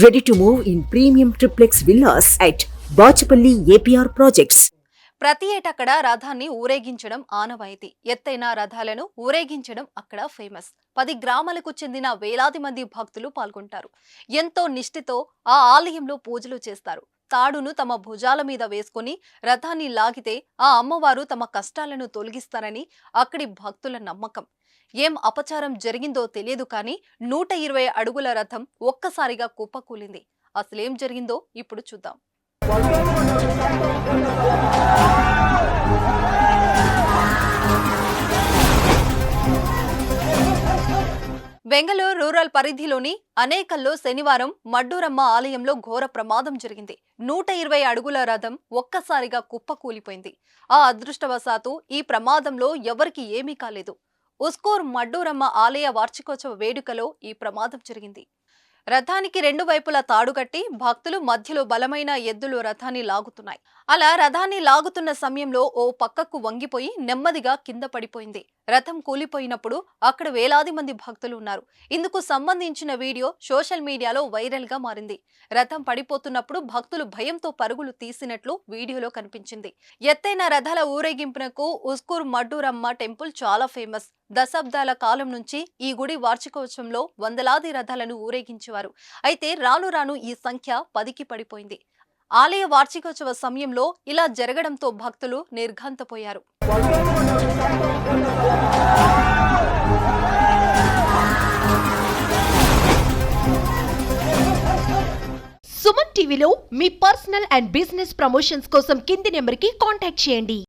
Ready to move in premium triplex villas at Bachapalli APR Projects. ప్రతి ఏటక్కడ రథాన్ని ఊరేగించడం ఆనవాయితీ. ఎత్తైన రథాలను ఊరేగించడం అక్కడ ఫేమస్. 10 గ్రామాలకు చెందిన వేలాది మంది భక్తులు పాల్గొంటారు. ఎంతో నిష్ఠతో ఆ ఆలయంలో పూజలు చేస్తారు. తాడును తమ భుజాల మీద వేసుకుని రథాన్ని లాగితే ఆ అమ్మవారు తమ కష్టాలను తొలగిస్తారని అక్కడి భక్తుల నమ్మకం. ఏం అపచారం జరిగిందో తెలియదు కానీ 120 అడుగుల రథం ఒక్కసారిగా కుప్పకూలింది. అసలేం జరిగిందో ఇప్పుడు చూద్దాం. బెంగళూరు రూరల్ పరిధిలోని అనేకల్లో శనివారం మడ్డూరమ్మ ఆలయంలో ఘోర ప్రమాదం జరిగింది. 120 అడుగుల రథం ఒక్కసారిగా కుప్పకూలిపోయింది. ఆ అదృష్టవశాత్తు ఈ ప్రమాదంలో ఎవరికి ఏమీ కాలేదు. ఉస్కూర్ మడ్డూరమ్మ ఆలయ వార్షికోత్సవ వేడుకలో ఈ ప్రమాదం జరిగింది. రథానికి 2 వైపులా తాడుగట్టి భక్తులు మధ్యలో బలమైన ఎద్దులు రథాన్ని లాగుతున్నాయి. అలా రథాన్ని లాగుతున్న సమయంలో ఓ పక్కకు వంగిపోయి నెమ్మదిగా కింద పడిపోయింది. రథం కూలిపోయినప్పుడు అక్కడ వేలాది మంది భక్తులు ఉన్నారు. ఇందుకు సంబంధించిన వీడియో సోషల్ మీడియాలో వైరల్ గా మారింది. రథం పడిపోతున్నప్పుడు భక్తులు భయంతో పరుగులు తీసినట్లు వీడియోలో కనిపించింది. ఎత్తైన రథాల ఊరేగింపునకు ఉస్కూర్ మడ్డూరమ్మ టెంపుల్ చాలా ఫేమస్. దశాబ్దాల కాలం నుంచి ఈ గుడి వార్షికోత్సవంలో వందలాది రథాలను ఊరేగించేవారు. అయితే రాను రాను ఈ సంఖ్య 10కి పడిపోయింది. ఆలయ వార్షికోత్సవ సమయంలో ఇలా జరగడంతో భక్తులు నిర్ఘాంతపోయారు. సుమన్ టీవీలో మీ పర్సనల్ అండ్ బిజినెస్ ప్రమోషన్స్ కోసం కింది నెంబర్కి కాంటాక్ట్ చేయండి.